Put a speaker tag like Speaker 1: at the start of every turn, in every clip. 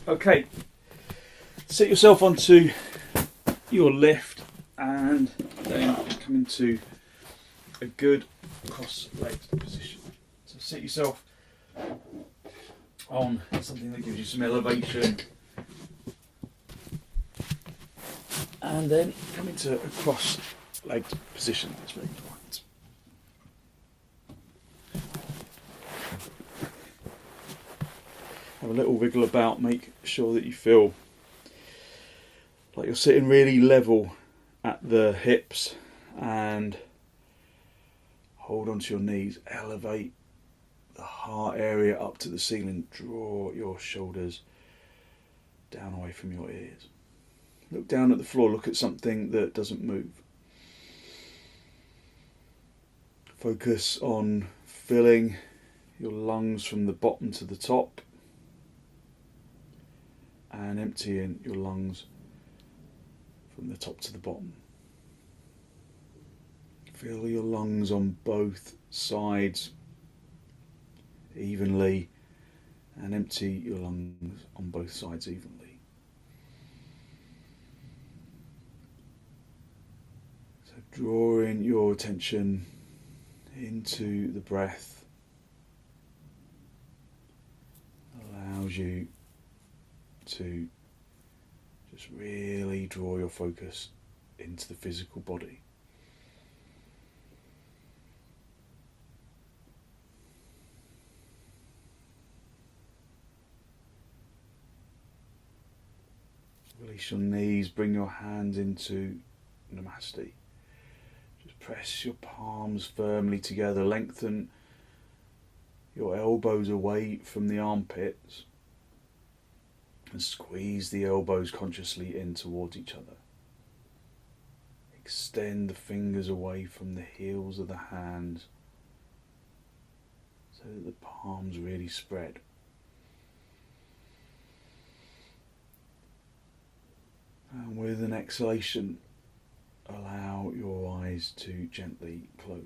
Speaker 1: Okay, sit yourself onto your lift and then come into a good cross-legged position. So sit yourself on something that gives you some elevation and then come into a cross-legged position. That's really important. Have a little wiggle about, make sure that you feel like you're sitting really level at the hips, and hold onto your knees, elevate the heart area up to the ceiling, draw your shoulders down away from your ears. Look down at the floor, look at something that doesn't move. Focus on filling your lungs from the bottom to the top and emptying your lungs from the top to the bottom. Fill your lungs on both sides evenly and empty your lungs on both sides evenly. So drawing your attention into the breath allows you to just really draw your focus into the physical body. Release your knees, bring your hands into Namaste. Just press your palms firmly together, lengthen your elbows away from the armpits and squeeze the elbows consciously in towards each other. Extend the fingers away from the heels of the hands so that the palms really spread. And with an exhalation, allow your eyes to gently close.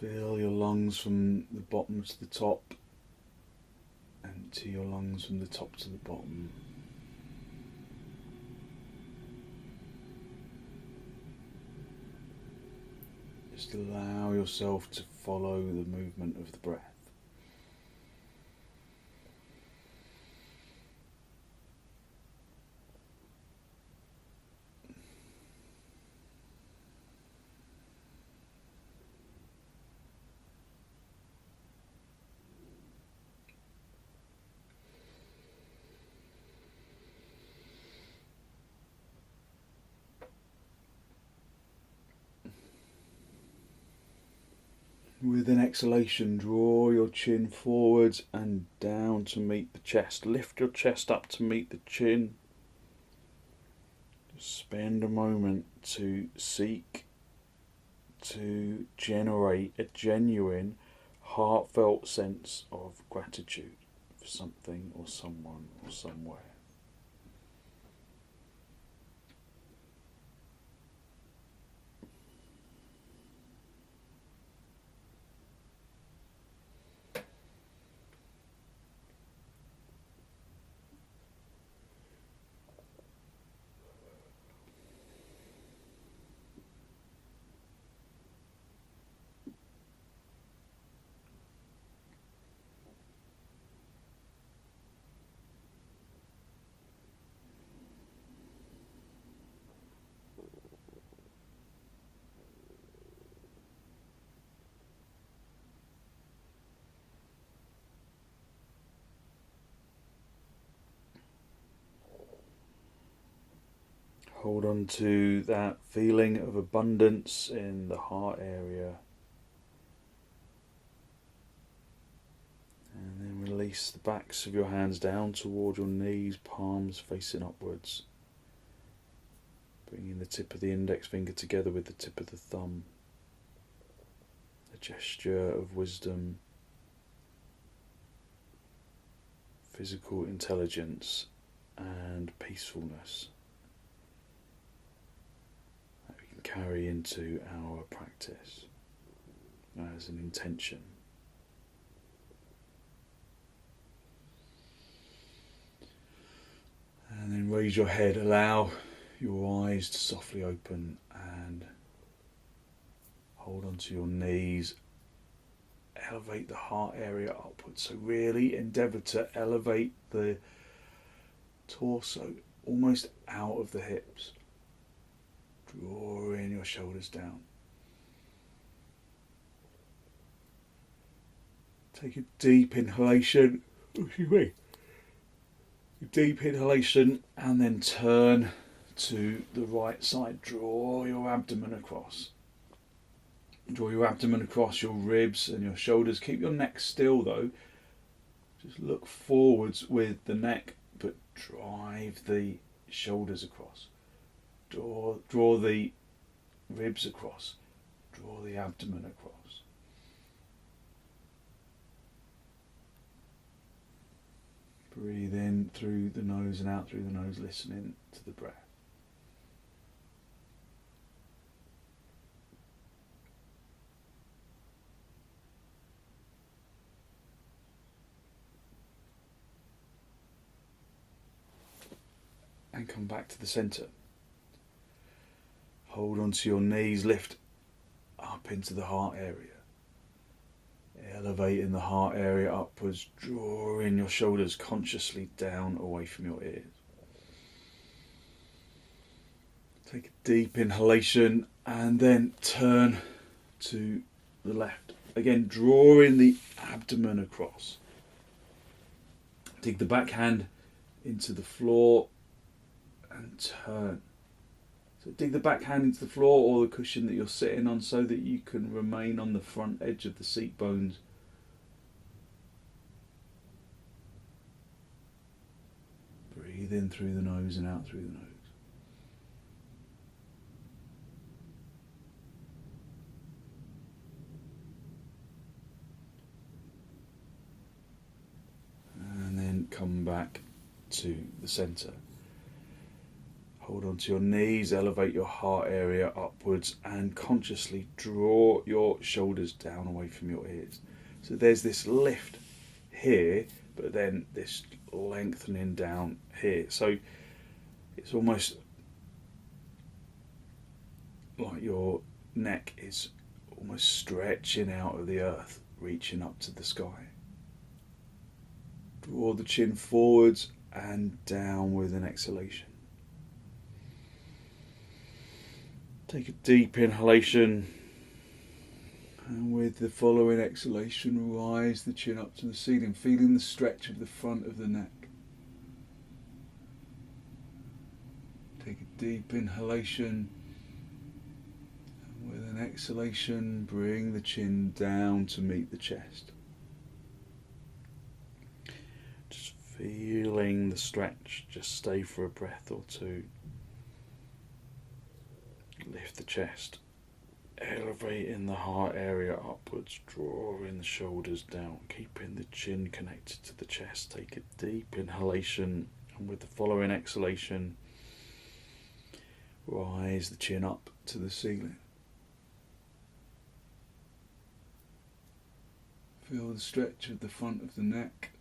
Speaker 1: Fill your lungs from the bottom to the top. Empty your lungs from the top to the bottom. Just allow yourself to follow the movement of the breath. With an exhalation, draw your chin forwards and down to meet the chest. Lift your chest up to meet the chin. Just spend a moment to seek to generate a genuine, heartfelt sense of gratitude for something or someone or somewhere. Hold on to that feeling of abundance in the heart area. And then release the backs of your hands down toward your knees, palms facing upwards. Bringing the tip of the index finger together with the tip of the thumb. A gesture of wisdom, physical intelligence and peacefulness. carry into our practice as an intention. And then raise your head, allow your eyes to softly open and hold onto your knees. Elevate the heart area upwards. So really endeavour to elevate the torso almost out of the hips. Drawing your shoulders down. Take a deep inhalation. Excuse me. Deep inhalation and then turn to the right side. Draw your abdomen across. Draw your abdomen across your ribs and your shoulders. Keep your neck still though. Just look forwards with the neck, but drive the shoulders across. Draw the ribs across. Draw the abdomen across. Breathe in through the nose and out through the nose, listening to the breath. And come back to the centre. Hold onto your knees, lift up into the heart area. Elevating the heart area upwards, drawing your shoulders consciously down away from your ears. Take a deep inhalation and then turn to the left. Again, drawing the abdomen across. Dig the back hand into the floor and turn. So dig the back hand into the floor or the cushion that you're sitting on so that you can remain on the front edge of the seat bones. Breathe in through the nose and out through the nose. And then come back to the centre. Hold onto your knees, elevate your heart area upwards and consciously draw your shoulders down away from your ears. So there's this lift here, but then this lengthening down here. So it's almost like your neck is almost stretching out of the earth, reaching up to the sky. Draw the chin forwards and down with an exhalation. Take a deep inhalation and with the following exhalation rise the chin up to the ceiling, feeling the stretch of the front of the neck. Take a deep inhalation and with an exhalation bring the chin down to meet the chest. Just feeling the stretch, just stay for a breath or two. Lift the chest, elevating the heart area upwards, drawing the shoulders down, keeping the chin connected to the chest. Take a deep inhalation and with the following exhalation, rise the chin up to the ceiling. Feel the stretch of the front of the neck.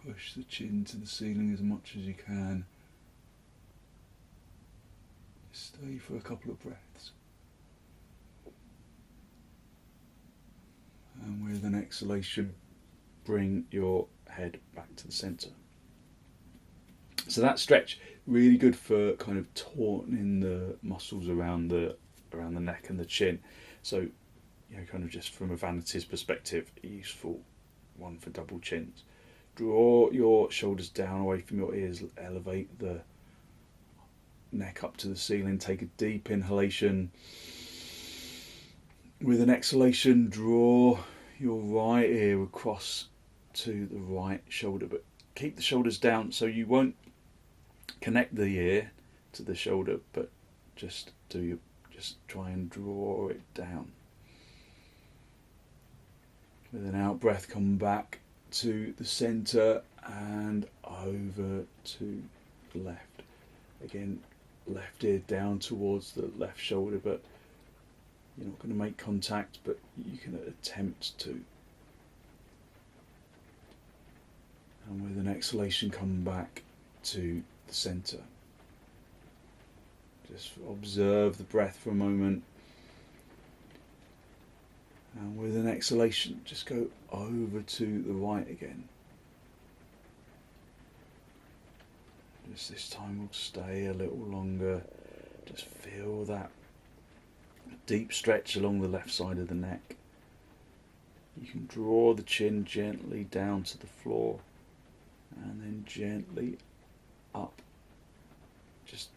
Speaker 1: Push the chin to the ceiling as much as you can. Stay for a couple of breaths. And with an exhalation, bring your head back to the centre. So that stretch, really good for kind of tautening the muscles around the neck and the chin. So, you know, kind of just from a vanities perspective, a useful one for double chins. Draw your shoulders down away from your ears, elevate the neck up to the ceiling, take a deep inhalation. With an exhalation, draw your right ear across to the right shoulder, but keep the shoulders down so you won't connect the ear to the shoulder, but just try and draw it down. With an out breath, come back to the centre and over to the left. Again, left ear down towards the left shoulder, but you're not going to make contact, but you can attempt to. And with an exhalation, come back to the centre. Just observe the breath for a moment. And with an exhalation, just go over to the right again. Just this time we'll stay a little longer. Just feel that deep stretch along the left side of the neck. You can draw the chin gently down to the floor and then gently up, just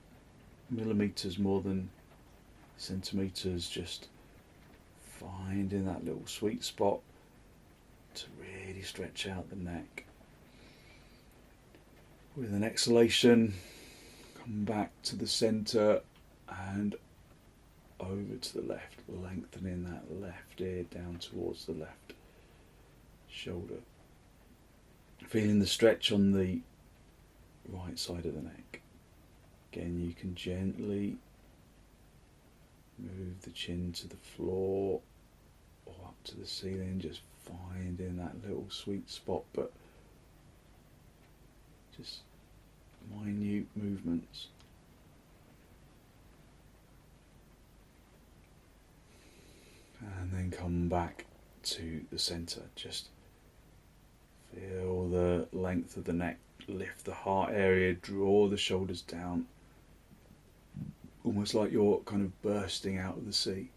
Speaker 1: millimeters more than centimeters, just finding that little sweet spot to really stretch out the neck. With an exhalation, come back to the centre and over to the left, lengthening that left ear down towards the left shoulder. Feeling the stretch on the right side of the neck. Again, you can gently move the chin to the floor or up to the ceiling, just finding that little sweet spot, but just minute movements. And then come back to the centre. Just feel the length of the neck, lift the heart area, draw the shoulders down, almost like you're kind of bursting out of the sea,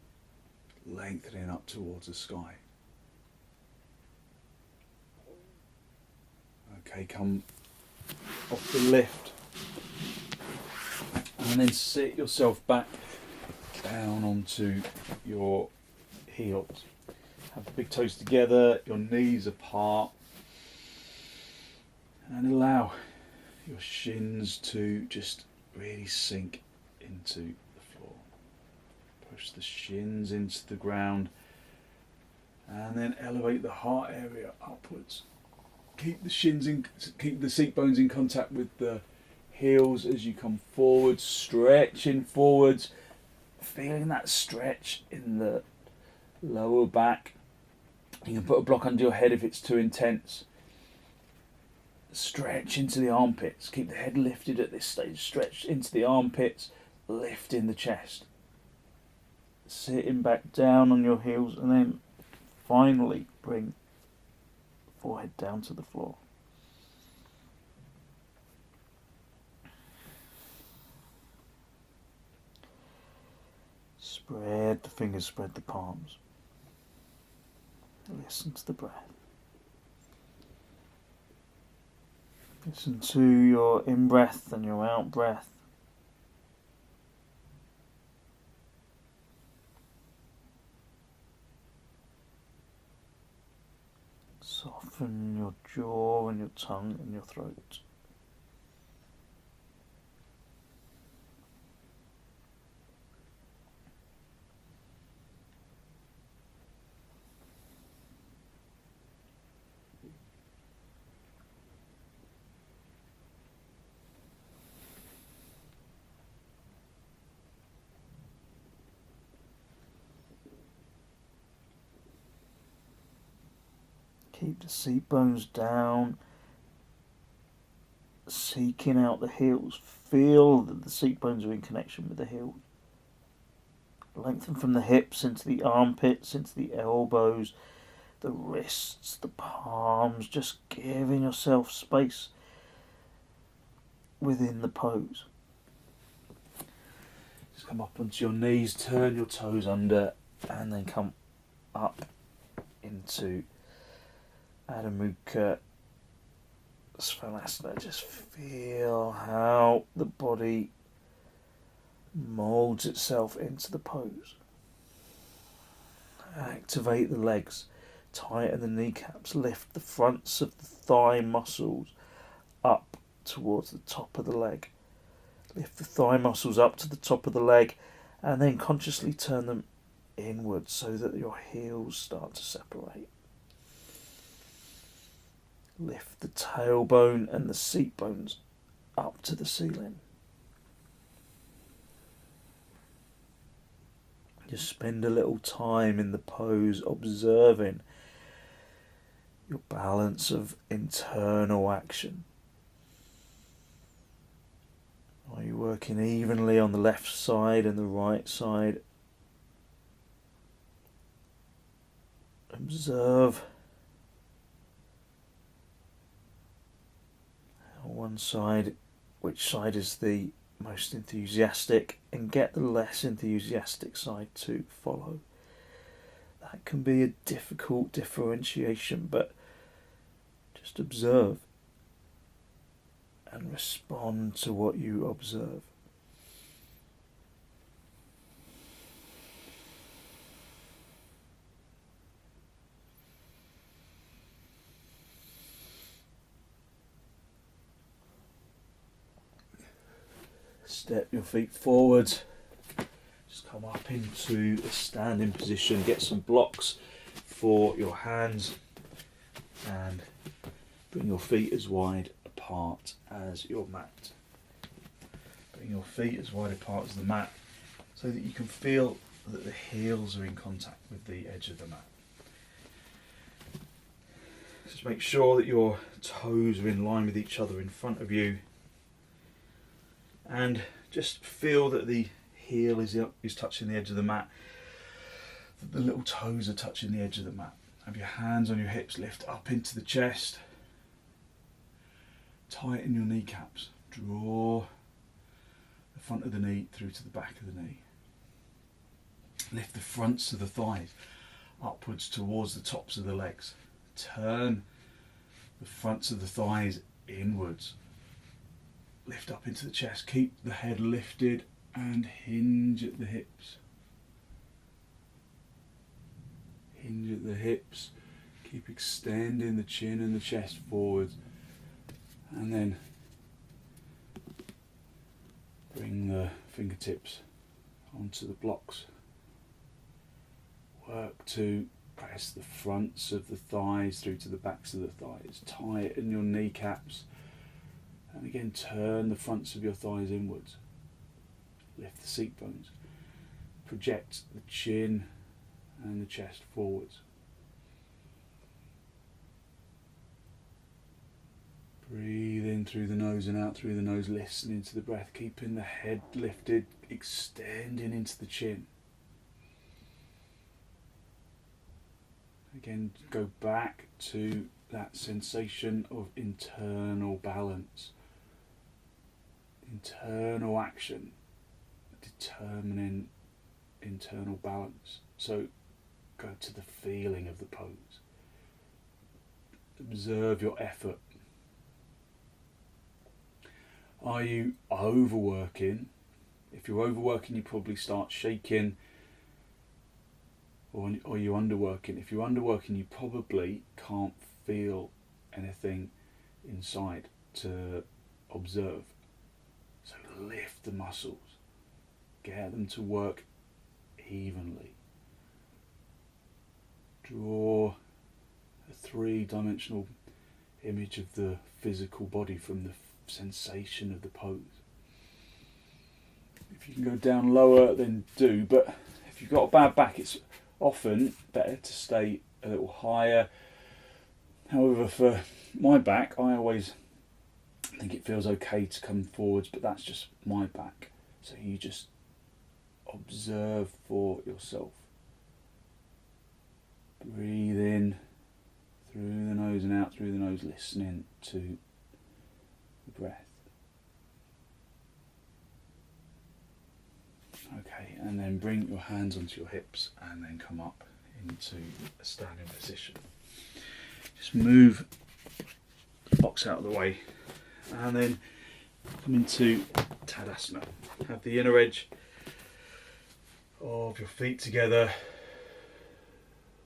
Speaker 1: lengthening up towards the sky. Okay, come off the lift and then sit yourself back down onto your heels. Have the big toes together, your knees apart, and allow your shins to just really sink into the floor. Push the shins into the ground and then elevate the heart area upwards. Keep the seat bones in contact with the heels as you come forward, stretching forwards, feeling that stretch in the lower back. You can put a block under your head if it's too intense. Stretch into the armpits. Keep the head lifted at this stage. Stretch into the armpits, lifting the chest. Sitting back down on your heels and then finally bring forehead down to the floor. Spread the fingers, spread the palms. Listen to the breath. Listen to your in-breath and your out-breath. Soften your jaw and your tongue and your throat. Keep the seat bones down, seeking out the heels. Feel that the seat bones are in connection with the heels. Lengthen from the hips into the armpits, into the elbows, the wrists, the palms, just giving yourself space within the pose. Just come up onto your knees, turn your toes under, and then come up into Adho Mukha Svanasana. Just feel how the body moulds itself into the pose. Activate the legs, tighten the kneecaps, lift the fronts of the thigh muscles up towards the top of the leg. Lift the thigh muscles up to the top of the leg and then consciously turn them inwards so that your heels start to separate. Lift the tailbone and the seat bones up to the ceiling. Just spend a little time in the pose observing your balance of internal action. Are you working evenly on the left side and the right side? Observe how one side, which side is the most enthusiastic, and get the less enthusiastic side to follow. That can be a difficult differentiation, but just observe and respond to what you observe. Step your feet forward. Just come up into a standing position. Get some blocks for your hands and bring your feet as wide apart as your mat. Bring your feet as wide apart as the mat so that you can feel that the heels are in contact with the edge of the mat. Just make sure that your toes are in line with each other in front of you, and just feel that the heel is touching the edge of the mat, that the little toes are touching the edge of the mat. Have your hands on your hips, lift up into the chest, tighten your kneecaps, draw the front of the knee through to the back of the knee. Lift the fronts of the thighs upwards towards the tops of the legs. Turn the fronts of the thighs inwards. Lift up into the chest, keep the head lifted and hinge at the hips. Hinge at the hips, keep extending the chin and the chest forwards, and then bring the fingertips onto the blocks. Work to press the fronts of the thighs through to the backs of the thighs. Tighten your kneecaps. And again, turn the fronts of your thighs inwards. Lift the seat bones. Project the chin and the chest forwards. Breathe in through the nose and out through the nose, listening to the breath, keeping the head lifted, extending into the chin. Again, go back to that sensation of internal balance. Internal action, determining internal balance. So go to the feeling of the pose. Observe your effort. Are you overworking? If you're overworking, you probably start shaking. Or are you underworking? If you're underworking, you probably can't feel anything inside to observe. So lift the muscles, get them to work evenly. Draw a three-dimensional image of the physical body from the sensation of the pose. If you can go down lower, then do, but if you've got a bad back, it's often better to stay a little higher. However, for my back, I always think it feels okay to come forwards, but that's just my back. So you just observe for yourself. Breathe in through the nose and out through the nose, listening to the breath. Okay, and then bring your hands onto your hips and then come up into a standing position. Just move the box out of the way and then come into Tadasana. Have the inner edge of your feet together,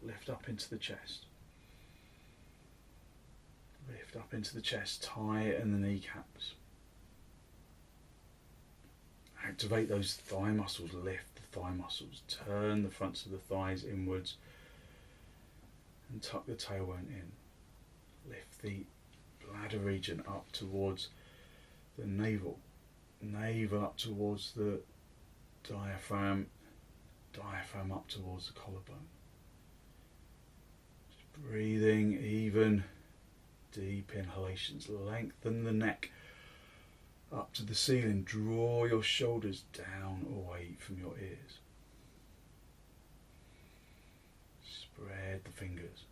Speaker 1: lift up into the chest. Lift up into the chest, tighten the kneecaps. Activate those thigh muscles, lift the thigh muscles, turn the fronts of the thighs inwards and tuck the tailbone in. Lift the bladder region up towards the navel, navel up towards the diaphragm, diaphragm up towards the collarbone. Just breathing even deep inhalations. Lengthen the neck up to the ceiling. Draw your shoulders down away from your ears. Spread the fingers.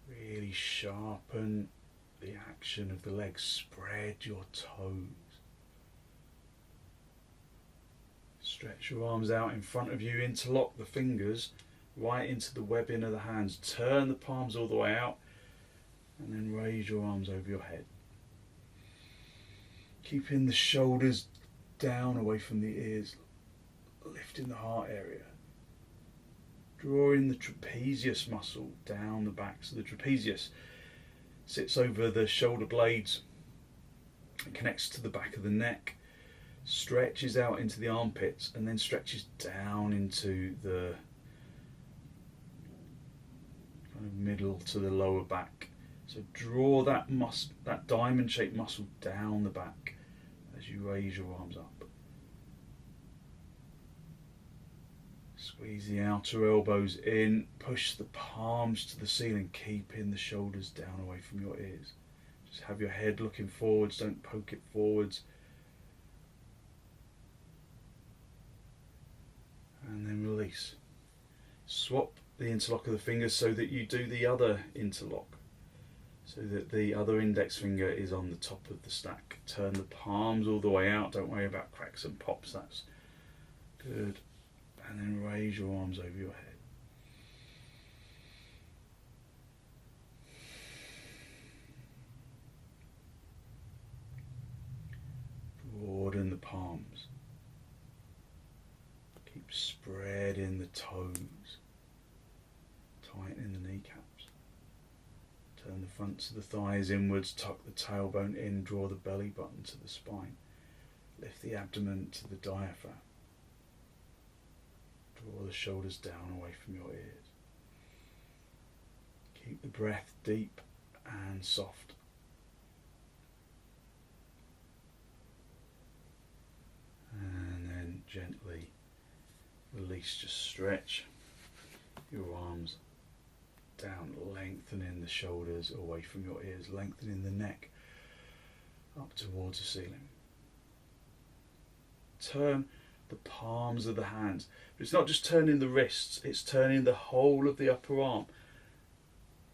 Speaker 1: Really sharpen the action of the legs. Spread your toes. Stretch your arms out in front of you. Interlock the fingers right into the webbing of the hands. Turn the palms all the way out and then raise your arms over your head. Keeping the shoulders down away from the ears. Lifting the heart area. Drawing the trapezius muscle down the back. So the trapezius sits over the shoulder blades. It connects to the back of the neck. Stretches out into the armpits and then stretches down into the kind of middle to the lower back. So draw that diamond-shaped muscle down the back as you raise your arms up. Squeeze the outer elbows in, push the palms to the ceiling, keeping the shoulders down away from your ears. Just have your head looking forwards, don't poke it forwards. And then release. Swap the interlock of the fingers so that you do the other interlock. So that the other index finger is on the top of the stack. Turn the palms all the way out. Don't worry about cracks and pops. That's good. And then raise your arms over your head. Broaden the palms. Keep spreading the toes. Tightening the kneecaps. Turn the fronts of the thighs inwards, tuck the tailbone in, draw the belly button to the spine. Lift the abdomen to the diaphragm. Draw the shoulders down away from your ears. Keep the breath deep and soft. And then gently release, just stretch your arms down, lengthening the shoulders away from your ears, lengthening the neck up towards the ceiling. Turn the palms of the hands. But it's not just turning the wrists, it's turning the whole of the upper arm.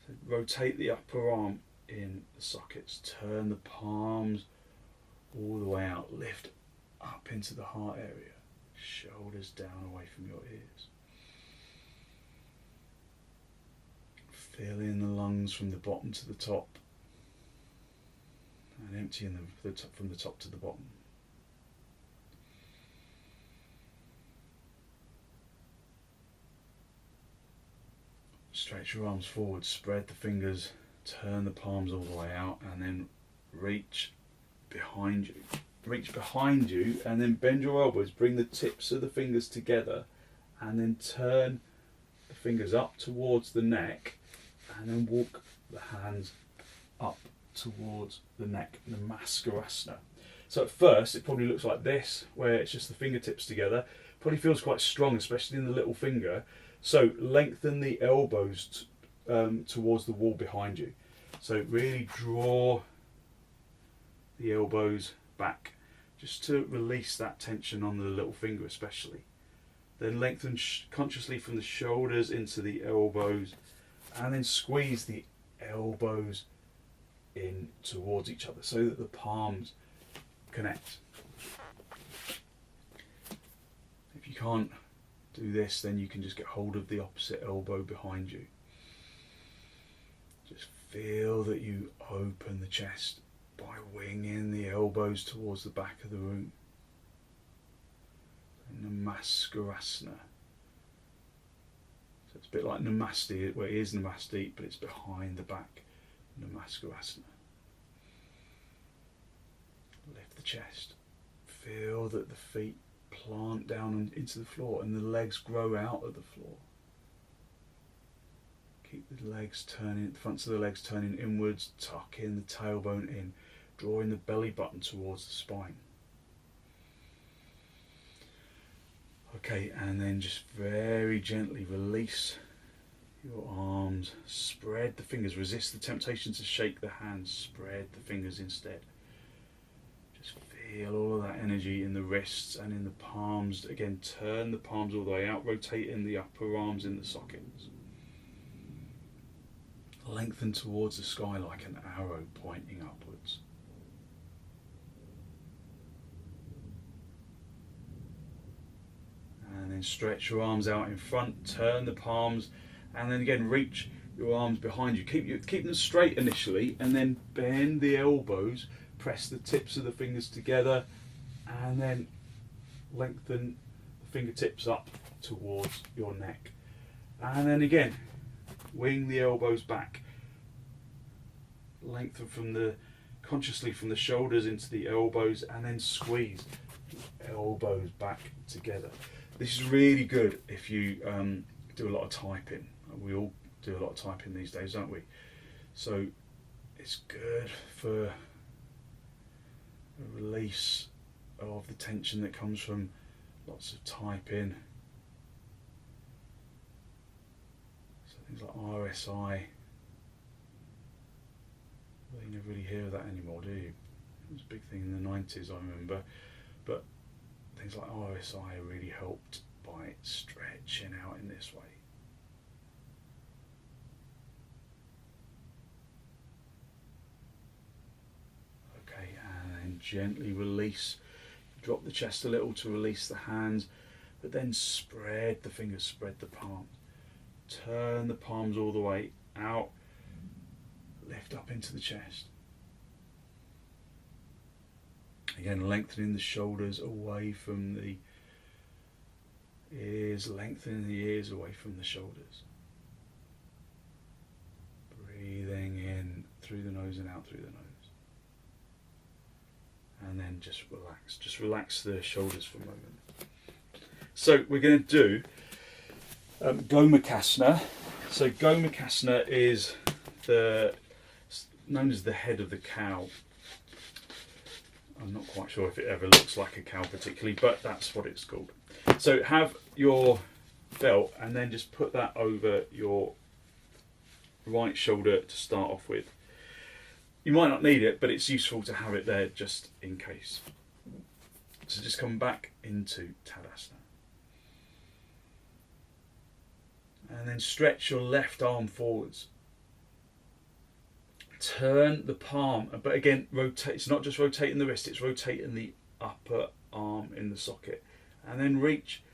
Speaker 1: So rotate the upper arm in the sockets. Turn the palms all the way out. Lift up into the heart area. Shoulders down away from your ears. Filling the lungs from the bottom to the top. And emptying them from the top to the bottom. Stretch your arms forward, spread the fingers, turn the palms all the way out, and then reach behind you. Reach behind you and then bend your elbows, bring the tips of the fingers together, and then turn the fingers up towards the neck, and then walk the hands up towards the neck, namaskarasana. So at first it probably looks like this, where it's just the fingertips together. Probably feels quite strong, especially in the little finger. So lengthen the elbows towards the wall behind you. So really draw the elbows back, just to release that tension on the little finger especially. Then lengthen consciously from the shoulders into the elbows, and then squeeze the elbows in towards each other so that the palms connect. If you can't do this, then you can just get hold of the opposite elbow behind you. Just feel that you open the chest by winging the elbows towards the back of the room. Namaskarasana. So it's a bit like Namaste, where it is Namaste, but it's behind the back. Namaskarasana. Lift the chest. Feel that the feet plant down into the floor and the legs grow out of the floor. Keep the The legs turning, the fronts of the legs turning inwards, tucking the tailbone in, drawing the belly button towards the spine. Okay, and then just very gently release your arms, spread the fingers, resist the temptation to shake the hands, spread the fingers instead. Just feel all of that energy in the wrists and in the palms. Again, turn the palms all the way out, rotating the upper arms in the sockets. Lengthen towards the sky like an arrow pointing upwards. And then stretch your arms out in front, turn the palms, and then again reach your arms behind you. Keep them straight initially, and then bend the elbows, press the tips of the fingers together, and then lengthen the fingertips up towards your neck. And then again, wing the elbows back. Lengthen consciously from the shoulders into the elbows, and then squeeze the elbows back together. This is really good if you do a lot of typing. We all do a lot of typing these days, don't we? So it's good for a release of the tension that comes from lots of typing. So things like RSI. Well, you never really hear of that anymore, do you? It was a big thing in the 90s, I remember. But things like RSI are really helped by stretching out in this way. Okay, and then gently release. Drop the chest a little to release the hands, but then spread the fingers, spread the palms. Turn the palms all the way out. Lift up into the chest. Again, lengthening the shoulders away from the ears, lengthening the ears away from the shoulders. Breathing in through the nose and out through the nose. And then just relax the shoulders for a moment. So we're going to do gomukhsasana. So gomukhsasana is known as the head of the cow. I'm not quite sure if it ever looks like a cow particularly, but that's what it's called. So have your belt and then just put that over your right shoulder to start off with. You might not need it, but it's useful to have it there just in case. So just come back into Tadasana. And then stretch your left arm forwards. Turn the palm, but again, rotate. It's not just rotating the wrist, it's rotating the upper arm in the socket. And then reach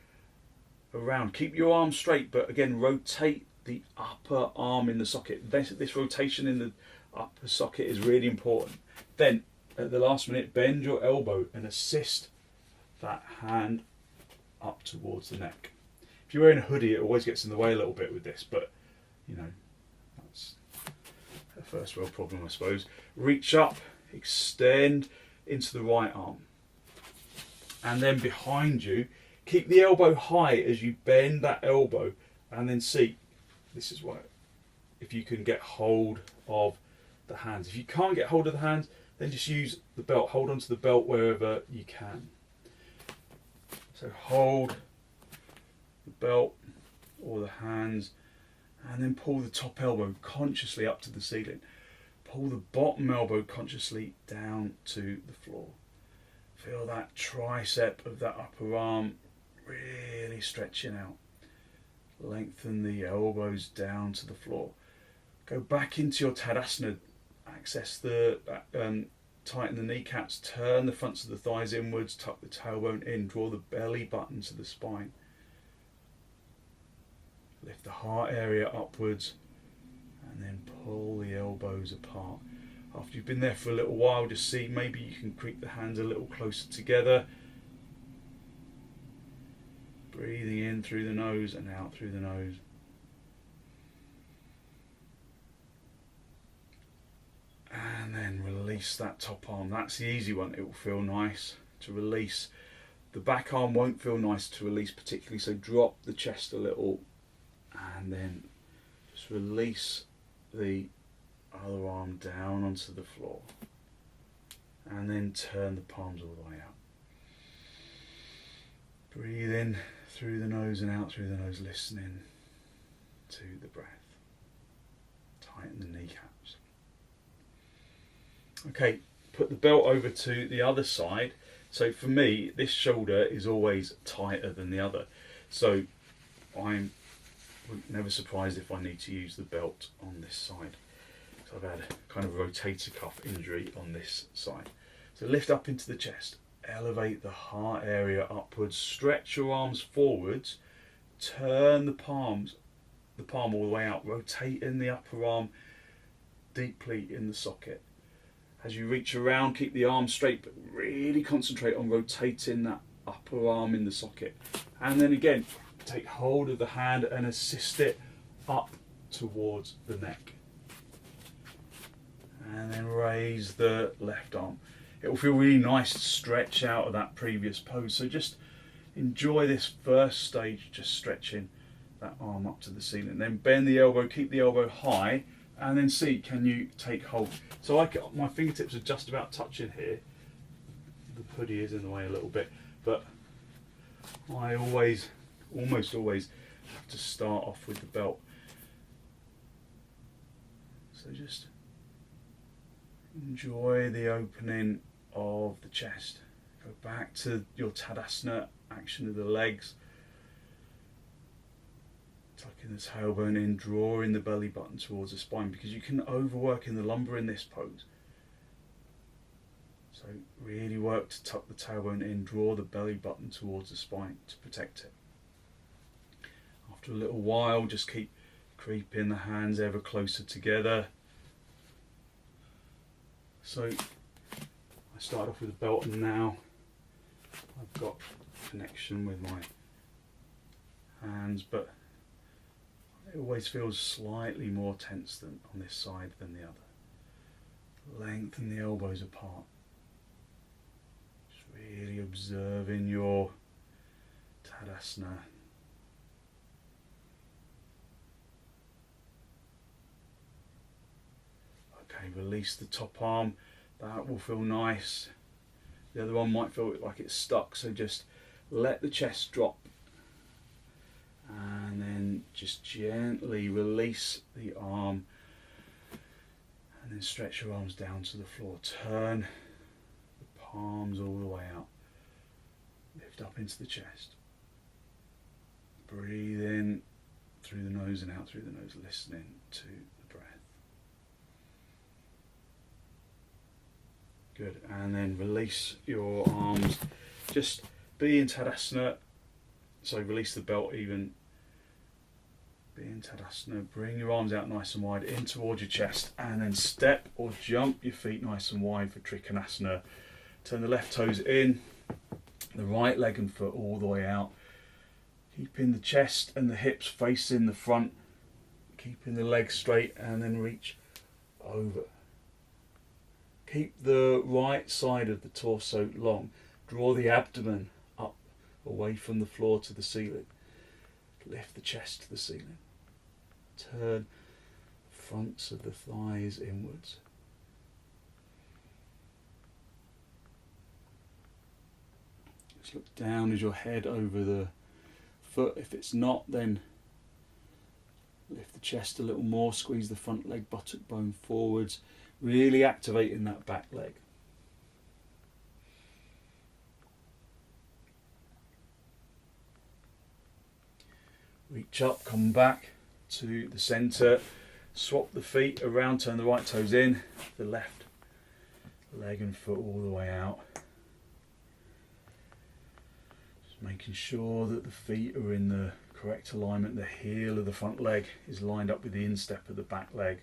Speaker 1: around. Keep your arm straight, but again, rotate the upper arm in the socket. This rotation in the upper socket is really important. Then, at the last minute, bend your elbow and assist that hand up towards the neck. If you're wearing a hoodie, it always gets in the way a little bit with this, but you know, that's a first world problem, I suppose. Reach up, extend into the right arm. And then behind you, keep the elbow high as you bend that elbow, and then see, this is why, if you can get hold of the hands. If you can't get hold of the hands, then just use the belt. Hold onto the belt wherever you can. So hold the belt or the hands, and then pull the top elbow consciously up to the ceiling. Pull the bottom elbow consciously down to the floor. Feel that tricep of that upper arm really stretching out. Lengthen the elbows down to the floor. Go back into your Tadasana. Access tighten the kneecaps. Turn the fronts of the thighs inwards. Tuck the tailbone in. Draw the belly button to the spine. Lift the heart area upwards. And then pull the elbows apart. After you've been there for a little while, just see maybe you can creep the hands a little closer together. Breathing in through the nose and out through the nose. And then release that top arm. That's the easy one. It will feel nice to release. The back arm won't feel nice to release particularly, so drop the chest a little and then Just release the other arm down onto the floor and then turn the palms all the way out. Breathe in through the nose and out through the nose, listening to the breath. Tighten the kneecaps. Okay, put the belt over to the other side. So for me, this shoulder is always tighter than the other. So I'm never surprised if I need to use the belt on this side. So I've had a kind of rotator cuff injury on this side. So lift up into the chest. Elevate the heart area upwards. Stretch your arms forwards. Turn the palm all the way out. Rotating the upper arm deeply in the socket. As you reach around, keep the arm straight, but really concentrate on rotating that upper arm in the socket. And then again, take hold of the hand and assist it up towards the neck. And then raise the left arm. It will feel really nice to stretch out of that previous pose. So just enjoy this first stage, just stretching that arm up to the ceiling. Then bend the elbow, keep the elbow high, and then see, can you take hold? So my fingertips are just about touching here. The hoodie is in the way a little bit, but I almost always have to start off with the belt. So just enjoy the opening of the chest. Go back to your Tadasana, action of the legs. Tucking the tailbone in, drawing the belly button towards the spine, because you can overwork in the lumbar in this pose. So really work to tuck the tailbone in, draw the belly button towards the spine to protect it. After a little while, just keep creeping the hands ever closer together. So I started off with a belt, and now I've got connection with my hands, but it always feels slightly more tense than on this side than the other. Lengthen the elbows apart. Just really observing your Tadasana. Okay, release the top arm. That will feel nice. The other one might feel like it's stuck, so just let the chest drop. And then just gently release the arm. And then stretch your arms down to the floor. Turn the palms all the way out. Lift up into the chest. Breathe in through the nose and out through the nose, listening to the breath. Good. And then release your arms. Just be in Tadasana. So release the belt even. Be in Tadasana. Bring your arms out nice and wide in towards your chest, and then step or jump your feet nice and wide for trikonasana. Turn the left toes in, the right leg and foot all the way out. Keeping the chest and the hips facing the front. Keeping the legs straight, and then reach over. Keep the right side of the torso long. Draw the abdomen up away from the floor to the ceiling. Lift the chest to the ceiling. Turn the fronts of the thighs inwards. Just look down as your head over the foot. If it's not, then lift the chest a little more. Squeeze the front leg buttock bone forwards. Really activating that back leg. Reach up, come back to the centre, swap the feet around, turn the right toes in, the left leg and foot all the way out. Just making sure that the feet are in the correct alignment, the heel of the front leg is lined up with the instep of the back leg.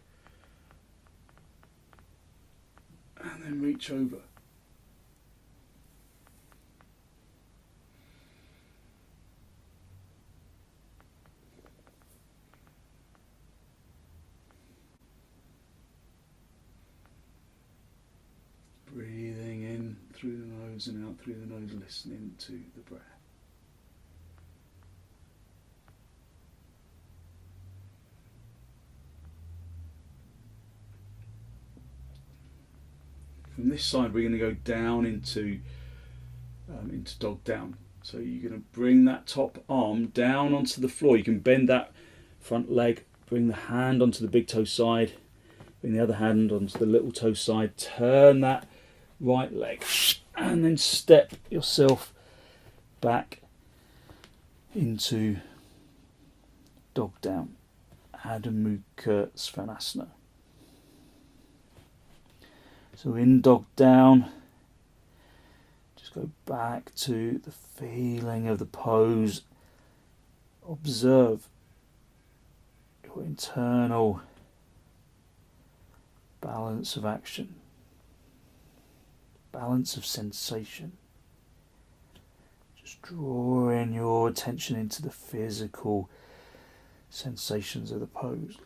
Speaker 1: And then reach over. Breathing in through the nose and out through the nose, listening to the breath. From this side, we're going to go down into dog down. So you're going to bring that top arm down onto the floor. You can bend that front leg, bring the hand onto the big toe side, bring the other hand onto the little toe side, turn that right leg, and then step yourself back into dog down, Adho Mukha Svanasana. So in dog down, just go back to the feeling of the pose. Observe your internal balance of action, balance of sensation. Just drawing your attention into the physical sensations of the pose.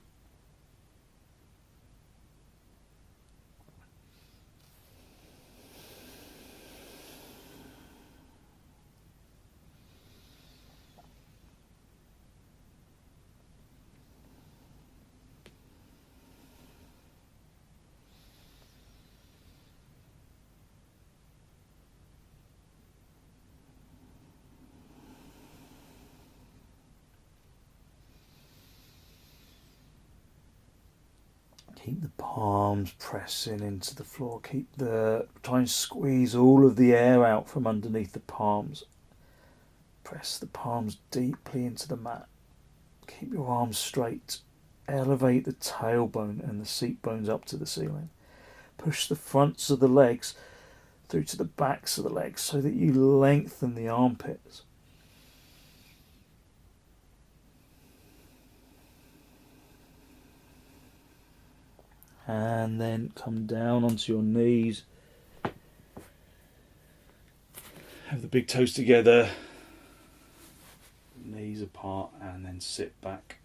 Speaker 1: Keep the palms pressing into the floor. Try and squeeze all of the air out from underneath the palms. Press the palms deeply into the mat. Keep your arms straight. Elevate the tailbone and the seat bones up to the ceiling. Push the fronts of the legs through to the backs of the legs so that you lengthen the armpits. And then come down onto your knees. Have the big toes together, knees apart, and then sit back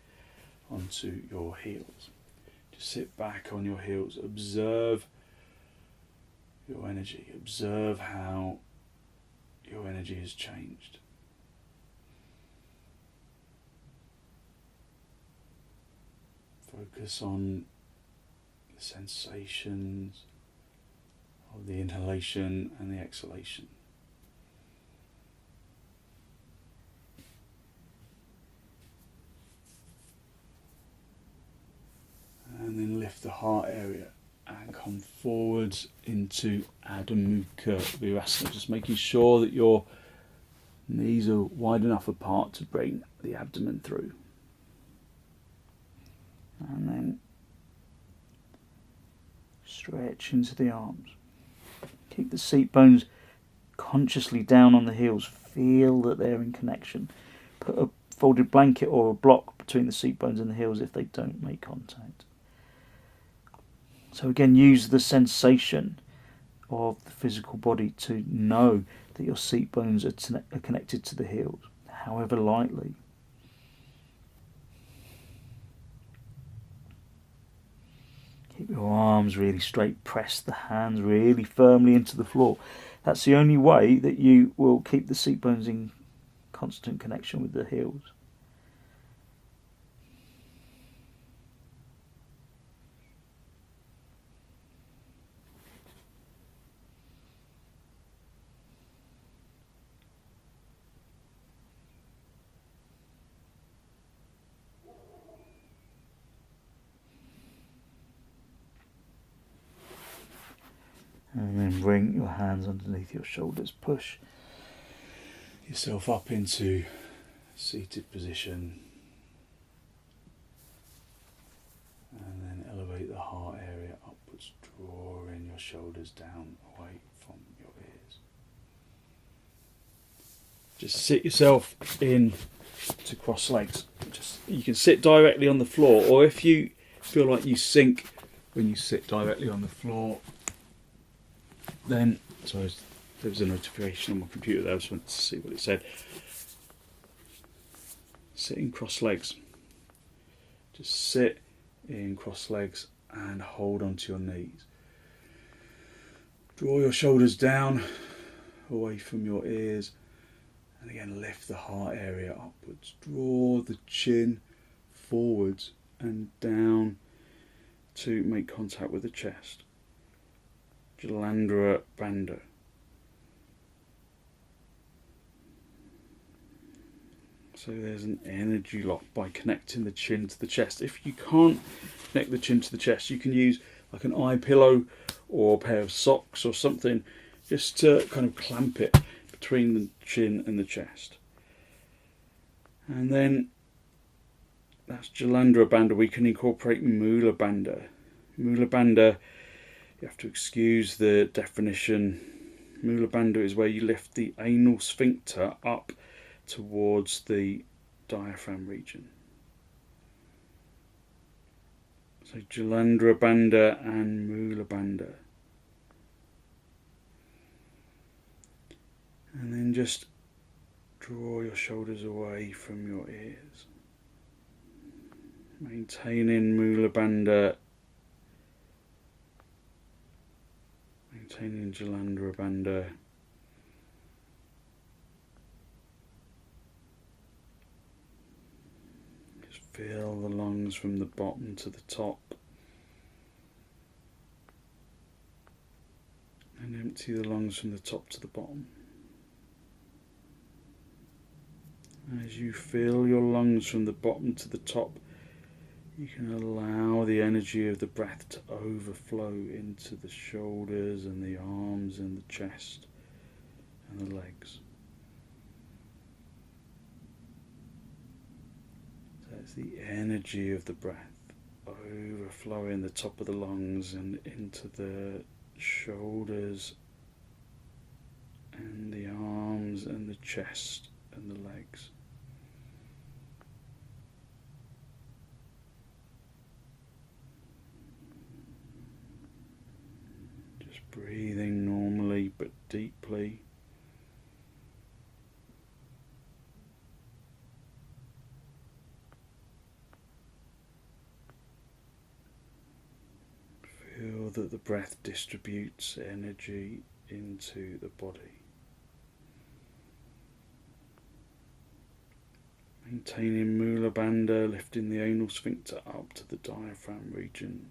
Speaker 1: onto your heels. Just sit back on your heels. Observe your energy. Observe how your energy has changed. Focus on sensations of the inhalation and the exhalation. And then lift the heart area and come forwards into Adho Mukha virasana. Just making sure that your knees are wide enough apart to bring the abdomen through. And then stretch into the arms. Keep the seat bones consciously down on the heels. Feel that they're in connection. Put a folded blanket or a block between the seat bones and the heels if they don't make contact. So again, use the sensation of the physical body to know that your seat bones are connected to the heels, however lightly. Keep your arms really straight. Press the hands really firmly into the floor. That's the only way that you will keep the seat bones in constant connection with the heels. And then bring your hands underneath your shoulders. Push yourself up into seated position. And then elevate the heart area upwards, drawing your shoulders down away from your ears. Just sit yourself in to cross legs. You can sit directly on the floor, or if you feel like you sink when you sit directly on the floor, then, sorry, there was a notification on my computer there, I just wanted to see what it said. Sit in cross legs. Just sit in cross legs and hold onto your knees. Draw your shoulders down away from your ears, and again lift the heart area upwards. Draw the chin forwards and down to make contact with the chest. Jalandhara bandha. So there's an energy lock by connecting the chin to the chest. If you can't connect the chin to the chest, you can use like an eye pillow or a pair of socks or something, just to kind of clamp it between the chin and the chest. And then that's Jalandhara bandha. We can incorporate Mula bandha. Mula bandha, you have to excuse the definition. Mula bandha is where you lift the anal sphincter up towards the diaphragm region. So Jalandhara bandha and Mula bandha. And then just draw your shoulders away from your ears. Maintaining Mula bandha. Maintaining Jalandhara bandha. Just feel the lungs from the bottom to the top. And empty the lungs from the top to the bottom. As you fill your lungs from the bottom to the top, you can allow the energy of the breath to overflow into the shoulders and the arms and the chest and the legs. So it's the energy of the breath overflowing the top of the lungs and into the shoulders and the arms and the chest and the legs. Breathing normally but deeply. Feel that the breath distributes energy into the body. Maintaining Mula bandha, lifting the anal sphincter up to the diaphragm region.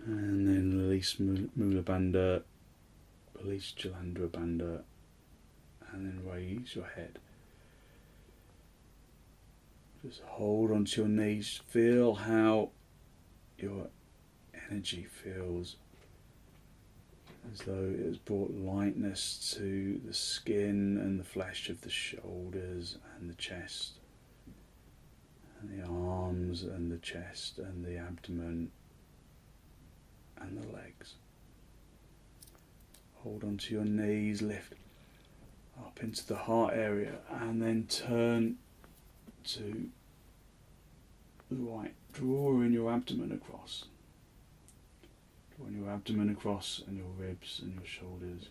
Speaker 1: And then release Mula bandha, release Jalandhara bandha, and then raise your head. Just hold onto your knees. Feel how your energy feels, as though it has brought lightness to the skin and the flesh of the shoulders and the chest, and the arms and the chest and the abdomen and the legs. Hold onto your knees, lift up into the heart area, and then turn to the right, drawing your abdomen across. Drawing your abdomen across and your ribs and your shoulders.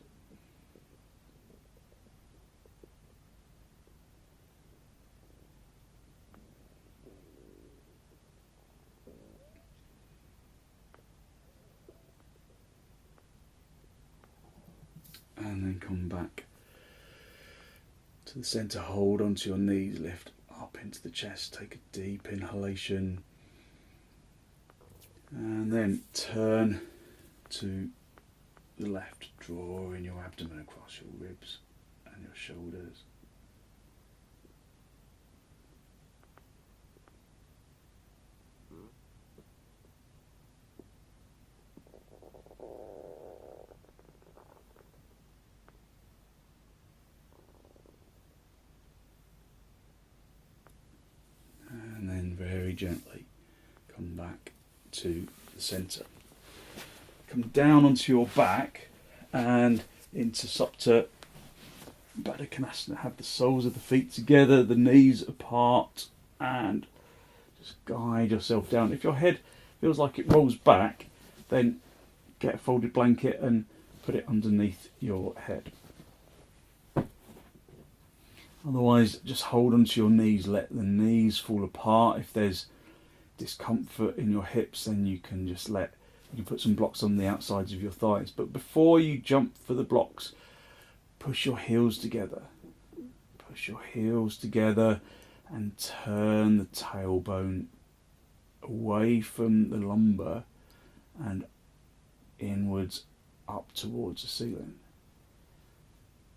Speaker 1: And then come back to the centre, hold onto your knees, lift up into the chest, take a deep inhalation, and then turn to the left, drawing your abdomen across your ribs and your shoulders. And then very gently come back to the centre. Come down onto your back and into supta, baddha konasana. Have the soles of the feet together, the knees apart, and just guide yourself down. If your head feels like it rolls back, then get a folded blanket and put it underneath your head. Otherwise, just hold onto your knees, let the knees fall apart. If there's discomfort in your hips, then you can put some blocks on the outsides of your thighs. But before you jump for the blocks, push your heels together. Push your heels together and turn the tailbone away from the lumbar and inwards up towards the ceiling,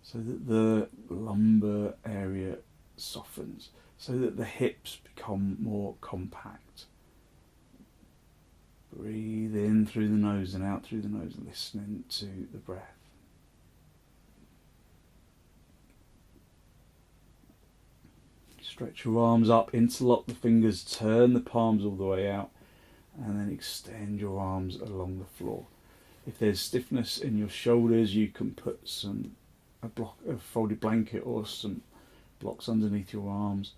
Speaker 1: so that the lumbar area softens, so that the hips become more compact. Breathe in through the nose and out through the nose, listening to the breath. Stretch your arms up, interlock the fingers, turn the palms all the way out, and then extend your arms along the floor. If there's stiffness in your shoulders, you can put a folded blanket or some blocks underneath your arms.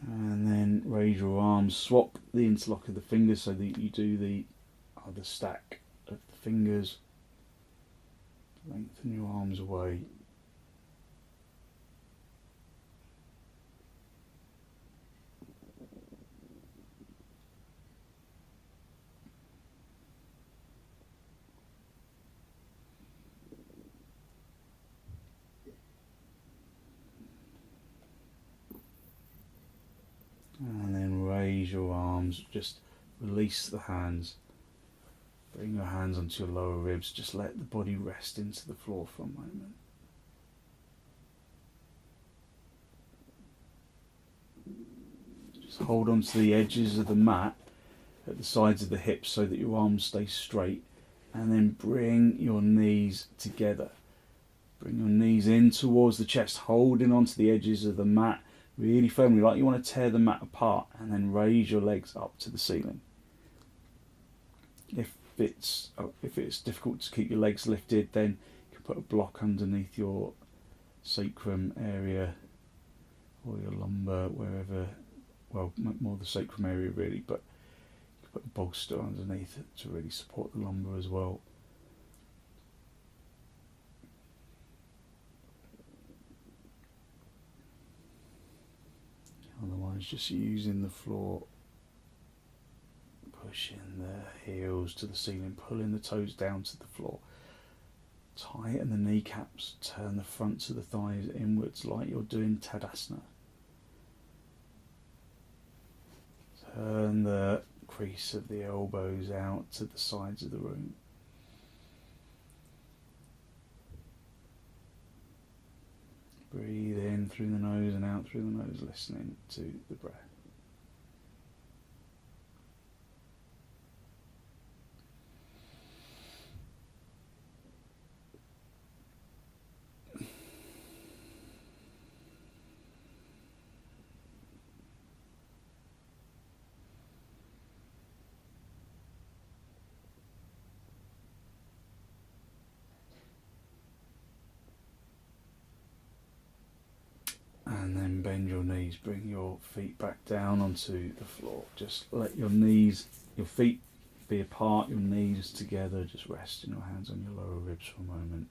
Speaker 1: And then raise your arms, swap the interlock of the fingers so that you do the other stack of the fingers. Lengthen your arms away. And then raise your arms, just release the hands. Bring your hands onto your lower ribs, just let the body rest into the floor for a moment. Just hold on to the edges of the mat at the sides of the hips so that your arms stay straight, and then bring your knees together. Bring your knees in towards the chest, holding onto the edges of the mat really firmly, like you want to tear the mat apart, and then raise your legs up to the ceiling. If it's difficult to keep your legs lifted, then you can put a block underneath your sacrum area or your lumbar, wherever, well, more the sacrum area really, but you can put a bolster underneath it to really support the lumbar as well. Otherwise, just using the floor, pushing the heels to the ceiling, pulling the toes down to the floor. Tighten the kneecaps, turn the fronts of the thighs inwards like you're doing Tadasana. Turn the crease of the elbows out to the sides of the room. Breathe in through the nose and out through the nose, listening to the breath. And then bend your knees, bring your feet back down onto the floor. Just let your feet be apart, your knees together, just resting your hands on your lower ribs for a moment.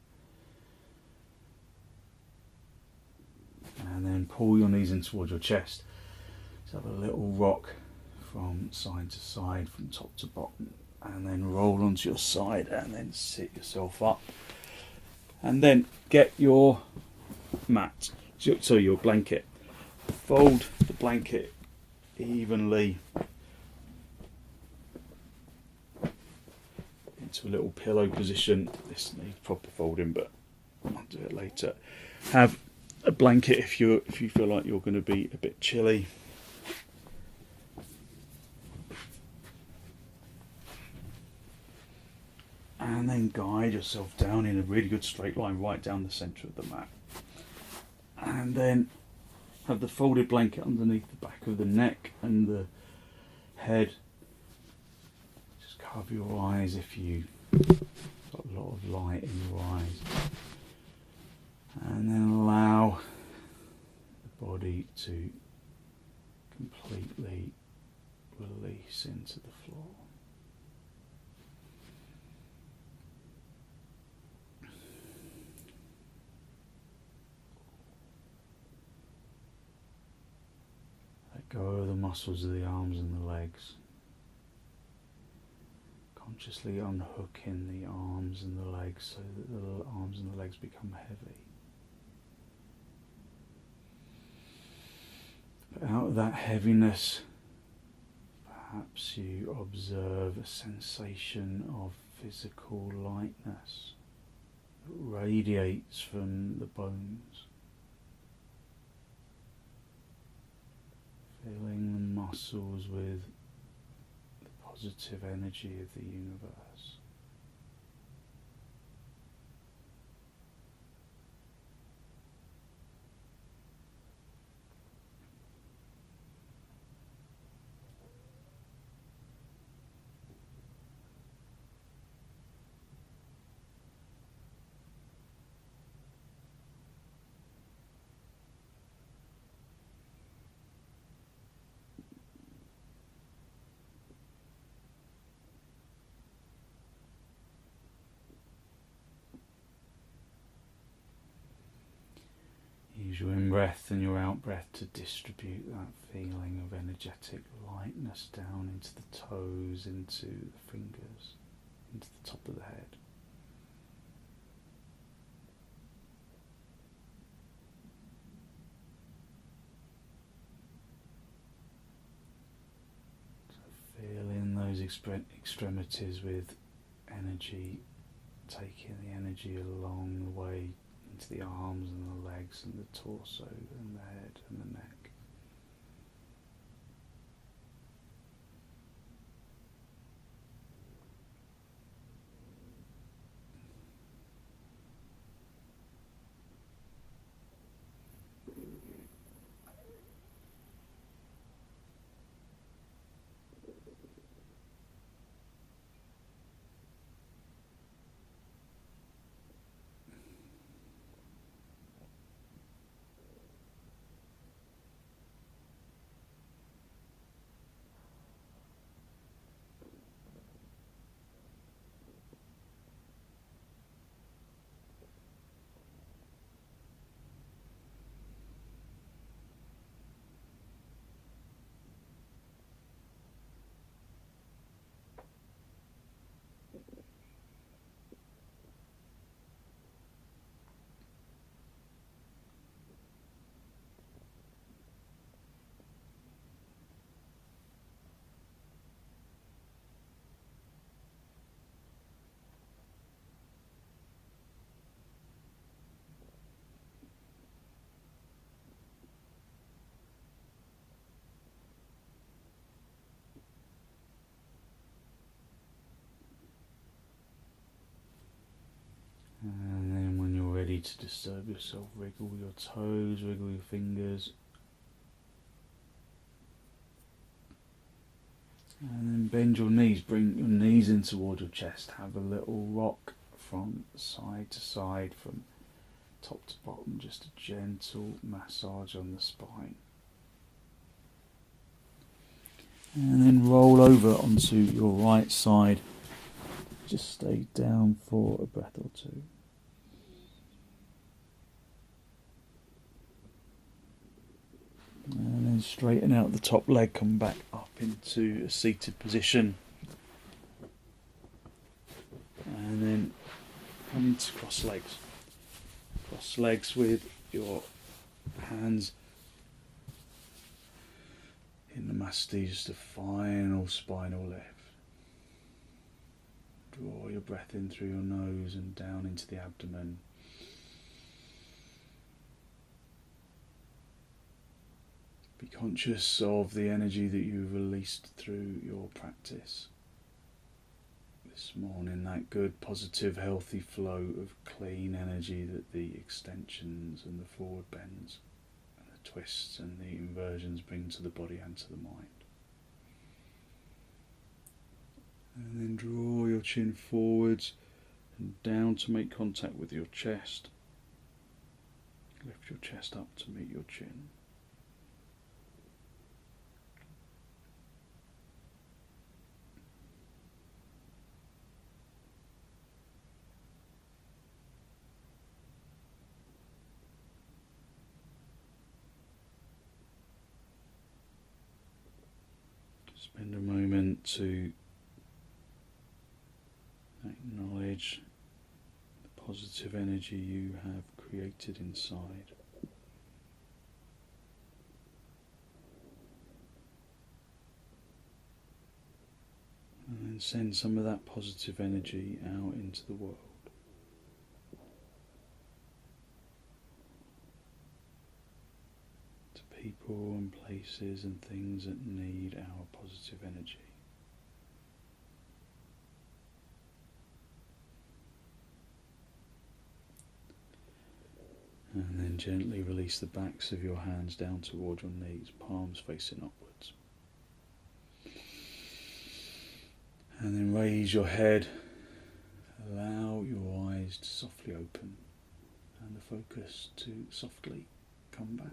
Speaker 1: And then pull your knees in towards your chest. Just have a little rock from side to side, from top to bottom, and then roll onto your side and then sit yourself up. And then get your mat, so your blanket. Fold the blanket evenly into a little pillow position. This needs proper folding, but I'll do it later. Have a blanket if you feel like you're going to be a bit chilly. And then guide yourself down in a really good straight line right down the centre of the mat. And then have the folded blanket underneath the back of the neck and the head. Just cover your eyes if you got lot of light in your eyes. And then allow the body to completely release into the floor. Let go of the muscles of the arms and the legs. Consciously unhooking the arms and the legs so that the arms and the legs become heavy. But out of that heaviness, perhaps you observe a sensation of physical lightness that radiates from the bones, filling the muscles with the positive energy of the universe. Use your in-breath and your out-breath to distribute that feeling of energetic lightness down into the toes, into the fingers, into the top of the head. So feeling those extremities with energy, taking the energy along the way into the arms and the legs and the torso and the head and the neck. And then when you're ready to disturb yourself, wriggle your toes, wriggle your fingers. And then bend your knees, bring your knees in toward your chest. Have a little rock from side to side, from top to bottom, just a gentle massage on the spine. And then roll over onto your right side. Just stay down for a breath or two. And then straighten out the top leg, come back up into a seated position. And then come into cross legs. Cross legs with your hands in namaskarasana, just a final spinal lift. Draw your breath in through your nose and down into the abdomen. Be conscious of the energy that you've released through your practice this morning, that good, positive, healthy flow of clean energy that the extensions and the forward bends and the twists and the inversions bring to the body and to the mind. And then draw your chin forwards and down to make contact with your chest. Lift your chest up to meet your chin. Spend a moment to acknowledge the positive energy you have created inside. And then send some of that positive energy out into the world. To people and places and things that need our positive energy. And then gently release the backs of your hands down toward your knees, palms facing upwards. And then raise your head, allow your eyes to softly open and the focus to softly come back.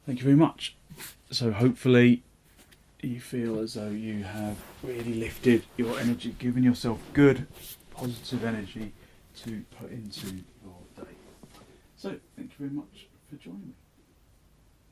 Speaker 1: Thank you very much. So hopefully you feel as though you have really lifted your energy, given yourself good, positive energy to put into your day. So thank you very much for joining me.